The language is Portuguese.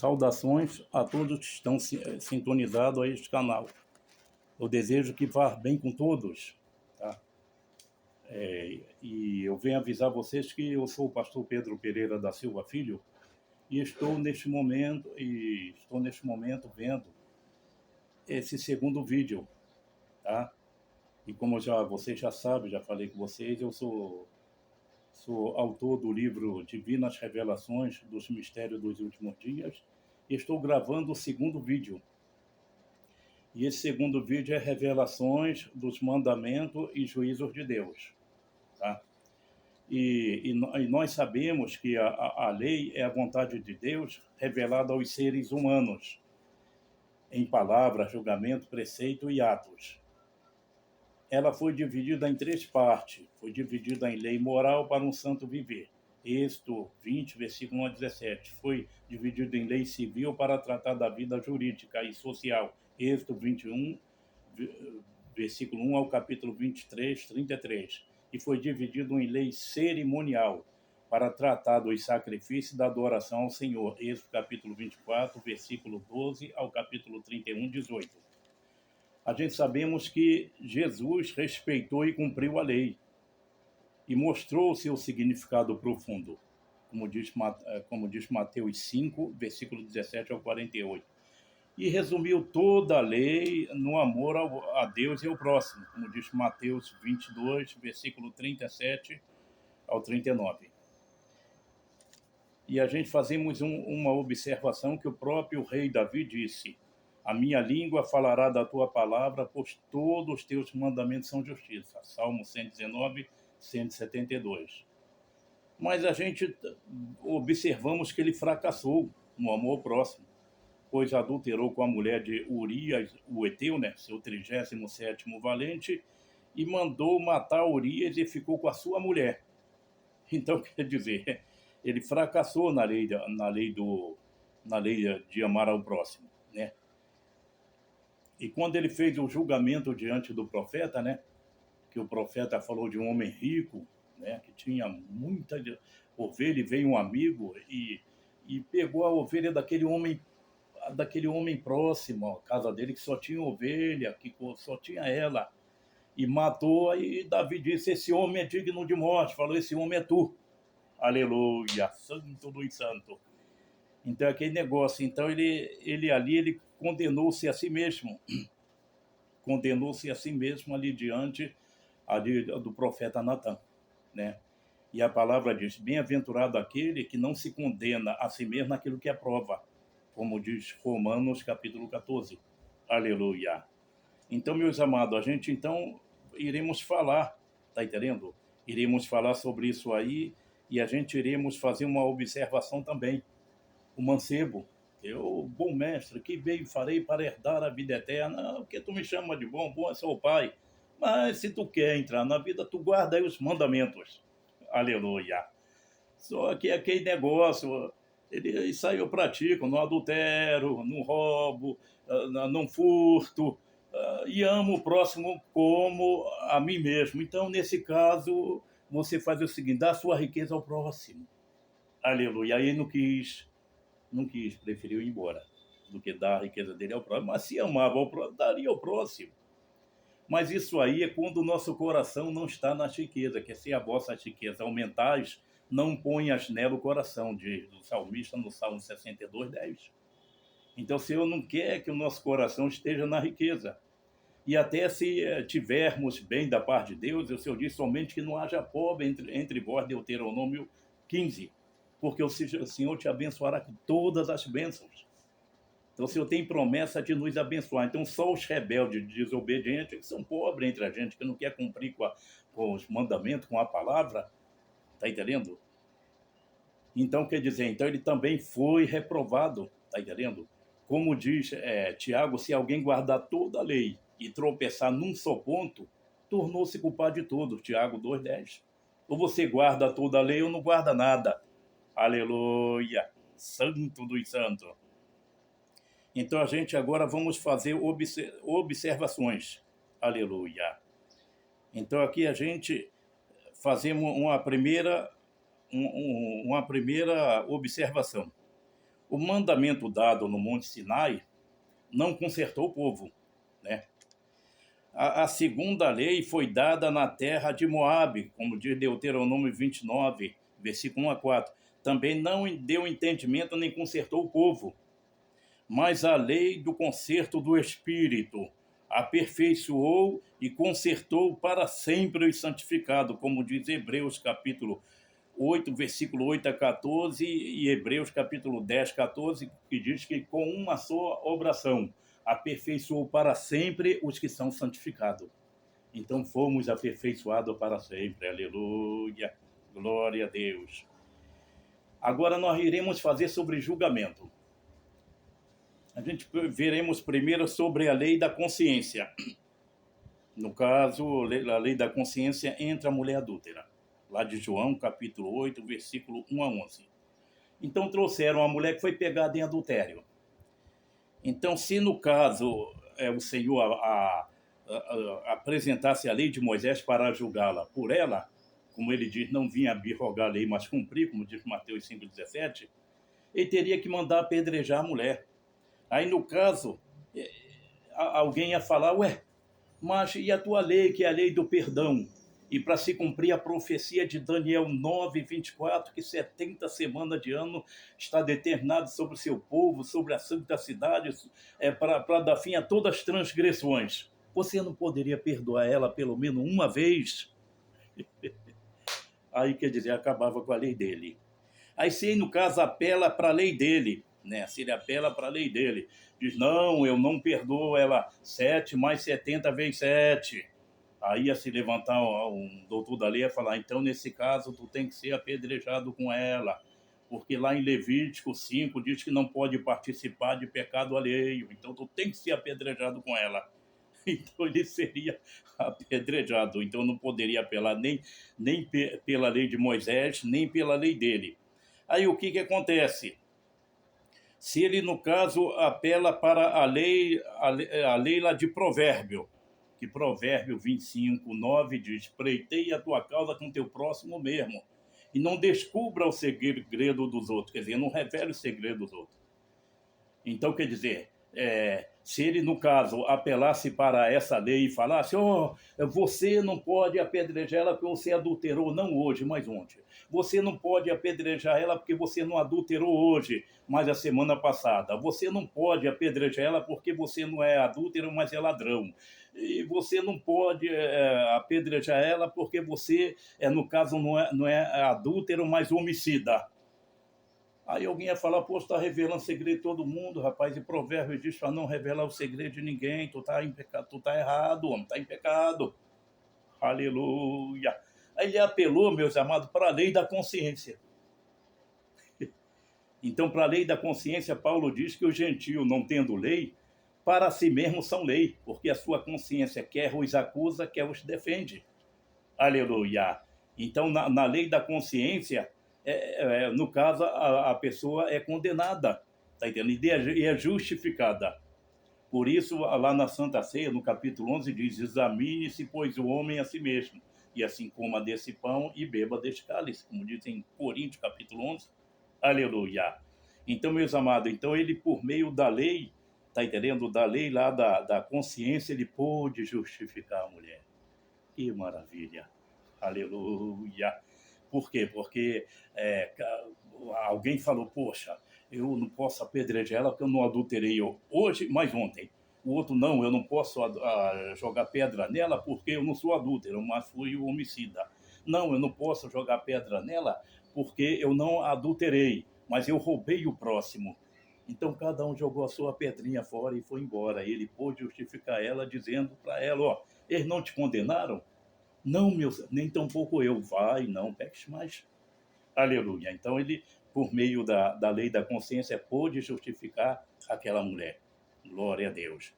Saudações a todos que estão sintonizados a este canal. Eu desejo que vá bem com todos, tá? E eu venho avisar vocês que eu sou o pastor Pedro Pereira da Silva Filho e estou neste momento vendo esse segundo vídeo, tá? E como vocês já sabem, já falei com vocês, eu sou autor do livro Divinas Revelações dos Mistérios dos Últimos Dias e estou gravando o segundo vídeo. E esse segundo vídeo é Revelações dos Mandamentos e Juízos de Deus. Tá? E nós sabemos que a lei é a vontade de Deus revelada aos seres humanos, em palavras, julgamento, preceito e atos. Ela foi dividida em três partes. Foi dividida em lei moral para um santo viver. Êxodo 20, versículo 1 a 17. Foi dividido em lei civil para tratar da vida jurídica e social. Êxodo 21, versículo 1 ao capítulo 23, 33. E foi dividido em lei cerimonial para tratar dos sacrifícios e da adoração ao Senhor. Êxodo capítulo 24, versículo 12 ao capítulo 31, 18. A gente sabemos que Jesus respeitou e cumpriu a lei e mostrou o seu significado profundo, como diz Mateus 5, versículo 17 ao 48. E resumiu toda a lei no amor a Deus e ao próximo, como diz Mateus 22, versículo 37 ao 39. E a gente fazemos uma observação que o próprio rei Davi disse: a minha língua falará da tua palavra, pois todos os teus mandamentos são justiça. Salmo 119, 172. Mas a gente observamos que ele fracassou no amor ao próximo, pois adulterou com a mulher de Urias, o Eteu, né, seu 37º valente, e mandou matar Urias e ficou com a sua mulher. Então, quer dizer, ele fracassou na lei de amar ao próximo, né? E quando ele fez o julgamento diante do profeta, né, que o profeta falou de um homem rico, né, que tinha muita ovelha, e veio um amigo e pegou a ovelha daquele homem próximo à casa dele, que só tinha ovelha, que só tinha ela, e matou. E Davi disse: esse homem é digno de morte. Falou: esse homem é tu. Aleluia, santo dos santos. Então, aquele negócio. Então, ele condenou-se a si mesmo. Condenou-se a si mesmo ali diante do profeta Natã, né? E a palavra diz: bem-aventurado aquele que não se condena a si mesmo naquilo que aprova, como diz Romanos capítulo 14. Aleluia. Então, meus amados, a gente então iremos falar, tá entendendo? Iremos falar sobre isso aí e a gente iremos fazer uma observação também. O mancebo, eu, bom mestre, que veio farei para herdar a vida eterna. Porque tu me chama de bom, bom é seu pai. Mas se tu quer entrar na vida, tu guarda aí os mandamentos. Aleluia. Só que aquele negócio, isso aí eu pratico, não adultero, não roubo, não furto, e amo o próximo como a mim mesmo. Então, nesse caso, você faz o seguinte: dá a sua riqueza ao próximo. Aleluia. Aí não quis, preferiu ir embora do que dar a riqueza dele ao próximo. Mas se amava ao próximo, daria ao próximo. Mas isso aí é quando o nosso coração não está na riqueza, que se a vossa riqueza aumentais, não ponhas nela o coração, diz o salmista no Salmo 62, 10. Então, o Senhor não quer que o nosso coração esteja na riqueza. E até se tivermos bem da parte de Deus, o Senhor diz somente que não haja pobre entre vós, Deuteronômio 15, porque o Senhor te abençoará com todas as bênçãos. Então, o Senhor tem promessa de nos abençoar. Então, só os rebeldes, desobedientes, que são pobres entre a gente, que não quer cumprir com os mandamentos, com a palavra, tá entendendo? Então, quer dizer, então ele também foi reprovado, tá entendendo? Como diz Tiago, se alguém guardar toda a lei e tropeçar num só ponto, tornou-se culpado de tudo, Tiago 2,10. Ou você guarda toda a lei ou não guarda nada. Aleluia, santo dos santos. Então, a gente agora vamos fazer observações. Aleluia. Então, aqui a gente fazemos uma primeira observação. O mandamento dado no Monte Sinai não consertou o povo, né? A segunda lei foi dada na terra de Moabe, como diz Deuteronômio 29, versículo 1 a 4. Também não deu entendimento nem consertou o povo. Mas a lei do conserto do Espírito aperfeiçoou e consertou para sempre os santificados, como diz Hebreus capítulo 8, versículo 8 a 14, e Hebreus capítulo 10, 14, que diz que com uma só oração aperfeiçoou para sempre os que são santificados. Então fomos aperfeiçoados para sempre. Aleluia. Glória a Deus. Agora nós iremos fazer sobre julgamento. A gente veremos primeiro sobre a lei da consciência. No caso, a lei da consciência entre a mulher adúltera. Lá de João, capítulo 8, versículo 1 a 11. Então trouxeram a mulher que foi pegada em adultério. Então, se no caso o Senhor apresentasse a lei de Moisés para julgá-la por ela, como ele diz, não vinha abrogar a lei, mas cumprir, como diz Mateus 5,17, ele teria que mandar apedrejar a mulher. Aí, no caso, alguém ia falar, ué, mas e a tua lei, que é a lei do perdão? E para se cumprir a profecia de Daniel 9, 24, que 70 semanas de ano está determinado sobre o seu povo, sobre a santa cidade, para dar fim a todas as transgressões. Você não poderia perdoar ela pelo menos uma vez? Aí, quer dizer, acabava com a lei dele. Aí, se ele, no caso, apela para a lei dele, né? Se ele apela para a lei dele, diz, não, eu não perdoo ela 7 mais 70 vezes 7. Aí ia se levantar um doutor da lei e falar, então, nesse caso, tu tem que ser apedrejado com ela. Porque lá em Levítico 5 diz que não pode participar de pecado alheio. Então, tu tem que ser apedrejado com ela. Então, ele seria apedrejado. Então, não poderia apelar nem pela lei de Moisés, nem pela lei dele. Aí, o que acontece? Se ele, no caso, apela para a lei lá de Provérbio, que Provérbio 25, 9 diz, pleiteia a tua causa com teu próximo mesmo, e não descubra o segredo dos outros, quer dizer, não revele o segredo dos outros. Então, quer dizer, se ele, no caso, apelasse para essa lei e falasse, você não pode apedrejar ela porque você adulterou, não hoje, mas ontem. Você não pode apedrejar ela porque você não adulterou hoje, mas a semana passada. Você não pode apedrejar ela porque você não é adúltero, mas é ladrão. E você não pode apedrejar ela porque você, no caso, não é adúltero, mas homicida. Aí alguém ia falar, pô, você está revelando segredo de todo mundo, rapaz, e provérbio diz para não revelar o segredo de ninguém, tu está em pecado, tu está errado, homem, está em pecado. Aleluia. Aí ele apelou, meus amados, para a lei da consciência. Então, para a lei da consciência, Paulo diz que o gentio, não tendo lei, para si mesmo são lei, porque a sua consciência quer os acusa, quer os defende. Aleluia. Então, na lei da consciência, no caso, a pessoa é condenada, tá entendendo? E é justificada. Por isso, lá na Santa Ceia, no capítulo 11, diz, examine-se, pois, o homem a si mesmo, e assim coma desse pão e beba deste cálice, como diz em Coríntios, capítulo 11. Aleluia. Então, meus amados, então ele, por meio da lei, tá entendendo? Da lei lá da consciência, ele pôde justificar a mulher. Que maravilha. Aleluia. Por quê? Porque alguém falou, poxa, eu não posso apedrejar ela porque eu não adulterei hoje, mas ontem. O outro, não, eu não posso jogar pedra nela porque eu não sou adúltero, mas fui o homicida. Não, eu não posso jogar pedra nela porque eu não adulterei, mas eu roubei o próximo. Então, cada um jogou a sua pedrinha fora e foi embora. Ele pôde justificar ela, dizendo para ela, eles não te condenaram? Não, nem tampouco eu. Vai, não peques mais. Aleluia. Então, ele, por meio da lei da consciência, pôde justificar aquela mulher. Glória a Deus.